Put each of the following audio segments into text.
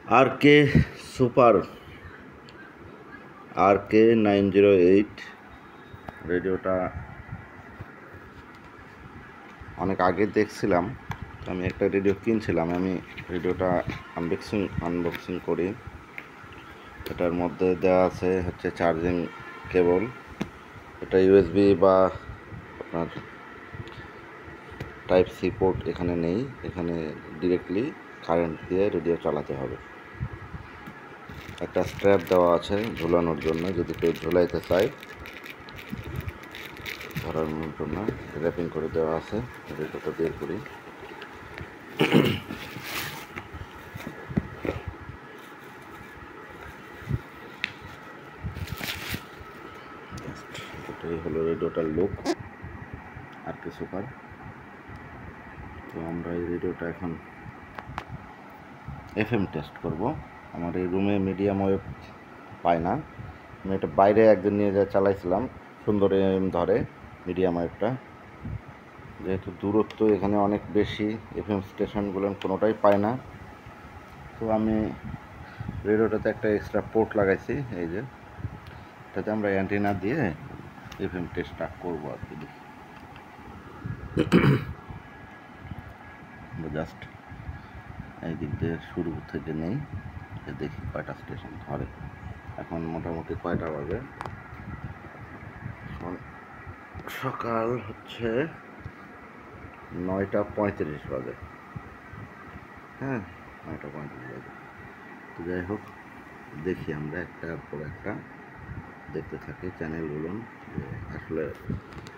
RK super RK908 রেডিওটা অনেক আগে দেখছিলাম। আমি একটা রেডিও কিনছিলাম, আমি রেডিওটা আনবক্সিং করি। এটার মধ্যে দেওয়া আছে হচ্ছে চার্জিং কেবল। এটা USB বা আপনার টাইপ সি পোর্ট এখানে নেই, এখানে ডিরেক্টলি কারেন্ট দিয়ে রেডিও চালাতে হবে। একটা স্ট্র্যাপ দেওয়া আছে ঝুলানোর জন্য, যদি কেউ ঝুলাইতে চায় ধরার জন্য র্যাপিং করে দেওয়া আছে। রেডিওটা বের করি। এটাই হলো রেডিওটার লুক, RK সুপার। তো আমরা এই রেডিওটা এখন FM টেস্ট করব। আমার এই রুমে মিডিয়াম ওয়েভ পায় না, আমি এটা বাইরে একদিন নিয়ে যা চালাইছিলাম, সুন্দর AM ধরে মিডিয়াম ওয়েভটা। যেহেতু দূরত্ব এখানে অনেক বেশি, FM স্টেশনগুলো কোনোটাই পায় না। তো আমি রেডিওটাতে একটা এক্সট্রা পোর্ট লাগাইছি, এই যে এটাতে আমরা অ্যান্টেনা দিয়ে FM টেস্টটা করবো আর কি। জাস্ট এই দিক দিয়ে শুরু থেকে নেই, দেখি কয়টা স্টেশন ধরে। এখন মোটামুটি কয়টা বাজে, সকাল হচ্ছে 9:35 বাজে। হ্যাঁ, 9:35 বাজে। তো যাই হোক, দেখি আমরা একটার পর একটা দেখতে থাকি চ্যানেলগুলো যে আসলে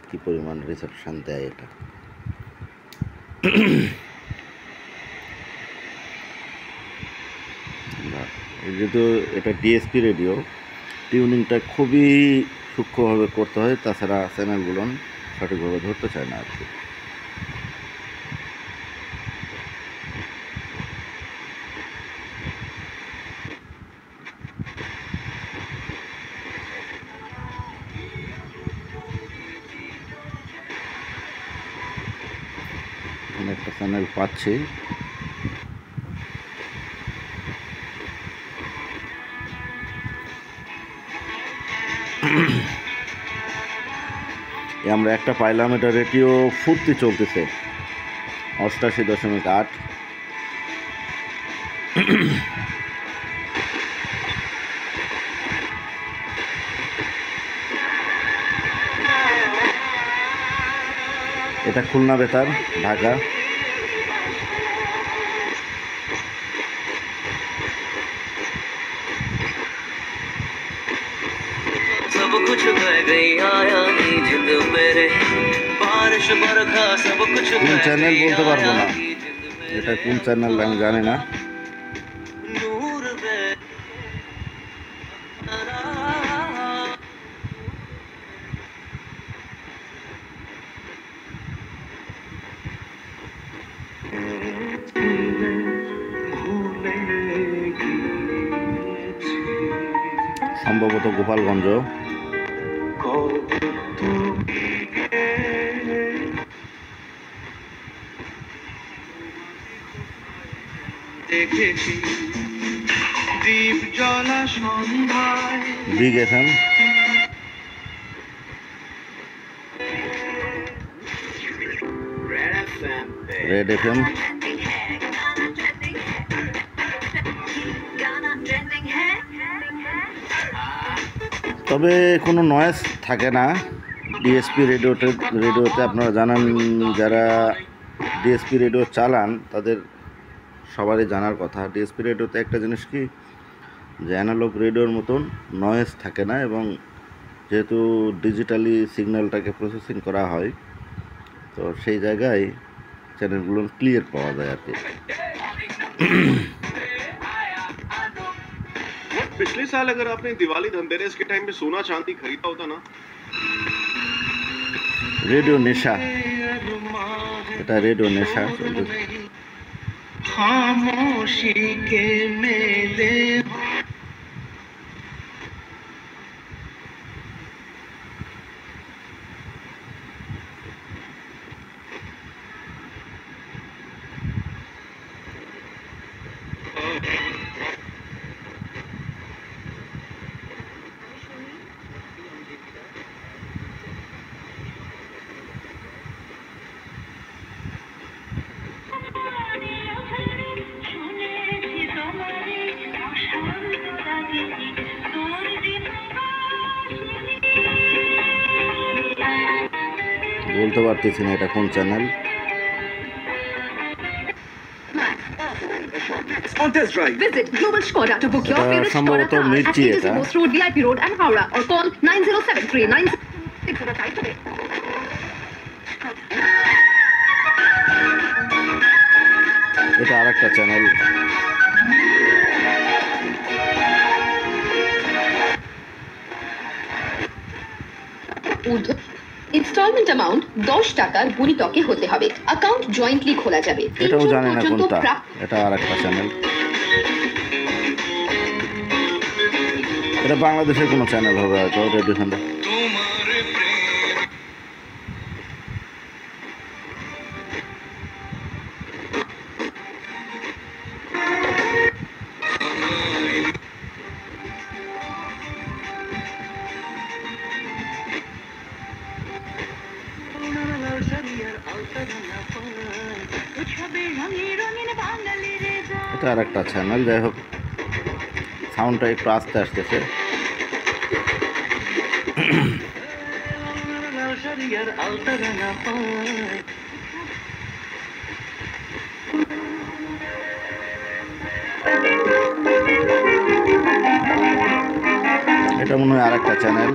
কী পরিমাণ রিসেপশান দেয় এটা। যেহেতু এটা DSP রেডিও, টিউনিংটা খুবই সূক্ষ্মভাবে করতে হয়, তাছাড়া চ্যানেলগুলো সঠিকভাবে ধরতে চায় না আর কি। একটা চ্যানেল পাচ্ছি, আমরা একটা পাইলাম। এটা রেডিও ফুর্তি চলতেছে 88.8। এটা খুলনা বেতার, ঢাকা। কোন চ্যানেল বলতে পারবো না, এটা কোন চ্যানেল আমি জানি না। সম্ভবত Gopalganj. Big FM, red FM। তবে কোনো নয়েজ থাকে না DSP রেডিওতে। আপনারা জানেন, যারা DSP রেডিও চালান তাদের সবারই জানার কথা। DSP রেডিওতে একটা জিনিস কি, যে অ্যানালগ রেডিওর মতন নয়েজ থাকে না, এবং যেহেতু ডিজিটালি সিগন্যালটাকে প্রসেসিং করা হয়, তো সেই জায়গায় চ্যানেলগুলো ক্লিয়ার পাওয়া যায় আর কি। पिछले साल अगर आपने दिवाली धनतेरस के टाइम पे सोना चांदी खरीदा होता ना। রেডিও নেশা, এটা রেডিও নেশা। खामोशी के मेले বলতে পারতেছি না এটা কোন channel. On test drive. Visit Global Skoda to book your এটা favorite Skoda সম্ভবত car at মির্চি Leaders এটা। Post Road, VIP Road and Howrah or call 9073 today. এটা আরেকটা চ্যানেল। ইনস্টলমেন্ট অ্যামাউন্ট 10 টাকার গুণিতকে হতে হবে। অ্যাকাউন্ট জয়েন্টলি খোলা যাবে। এটাও 3 জন জানি না পর্যন্ত কোনটা, প্রাপ্য এটা আরেকটা চ্যানেল। এটা বাংলাদেশের কোনো চ্যানেল হবে হয়তো, রেডিও খান্ডা। এটা আর একটা চ্যানেল। যাই হোক, সাউন্ডটা একটু আস্তে আসতেছে। এটা মনে হয় আর একটা চ্যানেল।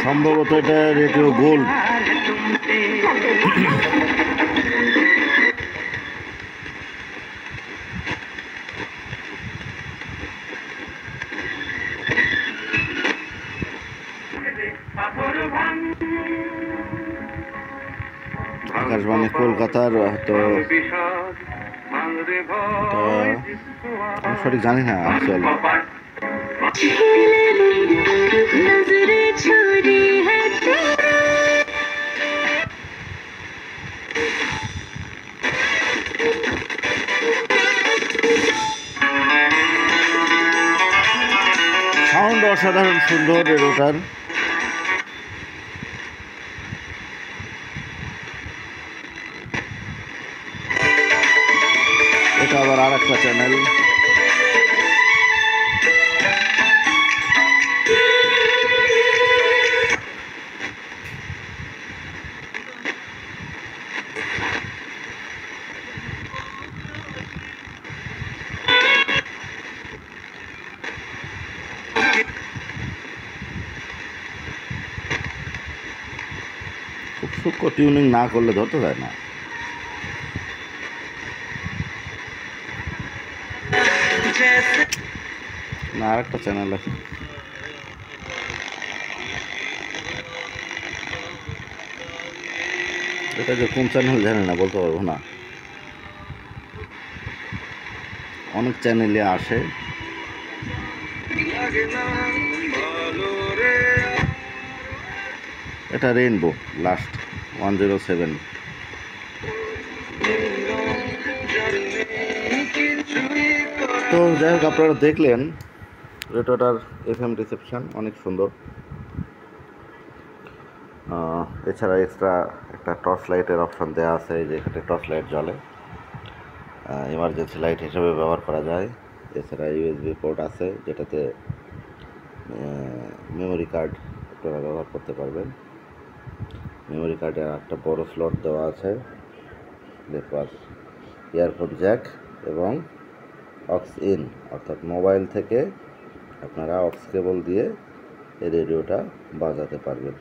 সম্ভবত এটা রেডিও গোল্ড। আকাশবাণী কলকাতার তো আমি সঠিক জানি না অ্যাকচুয়ালি। সাউন্ড অসাধারণ সুন্দর রেডিওটার। এটা আবার আর একটা চ্যানেল। খুব সূক্ষ্ম টিউনিং না করলে ধরতে যায় না। না, আর একটা চ্যানেল আছে। এটা যে কোন চ্যানেল জানি না, বলতে পারবো না। অনেক চ্যানেলে আসে। এটা রেইনবো লাস্ট 107। তো যাই হোক, আপনারা দেখলেন রেডিওটার FM রিসেপশন অনেক সুন্দর। এছাড়া এক্সট্রা একটা টর্চ লাইটের অপশন দেওয়া আছে, যে এখানে টর্চ লাইট জ্বলে, ইমার্জেন্সি লাইট হিসেবে ব্যবহার করা যায়। এছাড়া USB পোর্ট আছে, যেটাতে মেমোরি কার্ড আপনারা ব্যবহার করতে পারবেন। মেমোরি কার্ডে একটা বড় স্লট দেওয়া আছে, প্লাস ইয়ারফোন জ্যাক এবং অক্স ইন, অর্থাৎ মোবাইল থেকে আপনারা অক্স কেবল দিয়ে এই রেডিওটা বাজাতে পারবেন।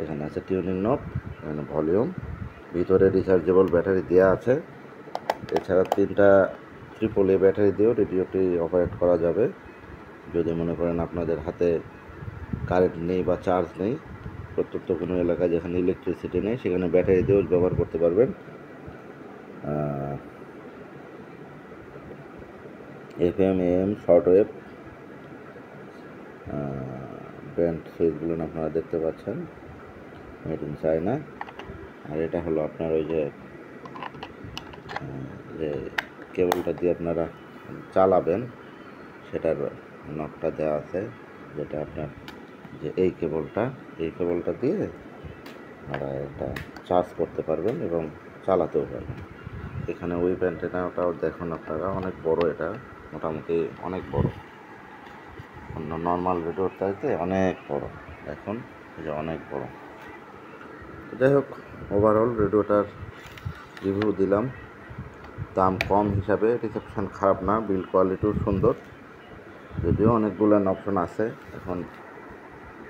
এখানে আছে টিউনিং নব, এখানে ভলিউম, ভিতরে রিচার্জেবল ব্যাটারি দেওয়া আছে। এছাড়া 3টা AAA ব্যাটারি দিয়েও রেডিওটি অপারেট করা যাবে। যদি মনে করেন আপনাদের হাতে কারেন্ট নেই বা চার্জ নেই, প্রত্যন্ত কোনো এলাকায় যেখানে ইলেকট্রিসিটি নেই, সেখানে ব্যাটারি দিয়েও ব্যবহার করতে পারবেন। FM AM short wave brand সুইচগুলো আপনারা দেখতে পাচ্ছেন, মেড ইন চায়না। আর এটা হলো আপনার ওই যে কেবলটা দিয়ে আপনারা চালাবেন, সেটার নকটা দেওয়া আছে, যেটা আপনার যে এই কেবলটা দিয়ে আপনারা এটা চার্জ করতে পারবেন এবং চালাতেও পারবেন। এখানে ওয়েব অ্যান্টেনাটাও দেখুন আপনারা, অনেক বড়, এটা মোটামুটি অনেক বড়, অন্য নর্মাল রেডিওর চাইতে অনেক বড়। এখন এই যে অনেক বড়। তো যাই হোক, ওভারঅল রেডিওটার রিভিউ দিলাম। দাম কম হিসাবে রিসেপশন খারাপ না, বিল্ড কোয়ালিটিও সুন্দর, যদিও অনেকগুলো অপশন আছে, এখন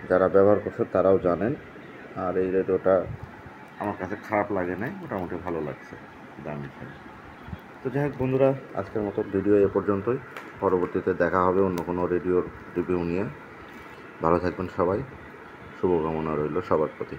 যারা ব্যবহার করছে তারাও জানেন। আর এই রেডিওটা আমার কাছে খারাপ লাগে নাই, মোটামুটি ভালো লাগছে দাম হিসাবে। তো যাই হোক বন্ধুরা, আজকের মতো ভিডিও এ পর্যন্তই। পরবর্তীতে দেখা হবে অন্য কোনো রেডিওর রিভিউ নিয়ে। ভালো থাকবেন সবাই, শুভকামনা রইল সবার প্রতি।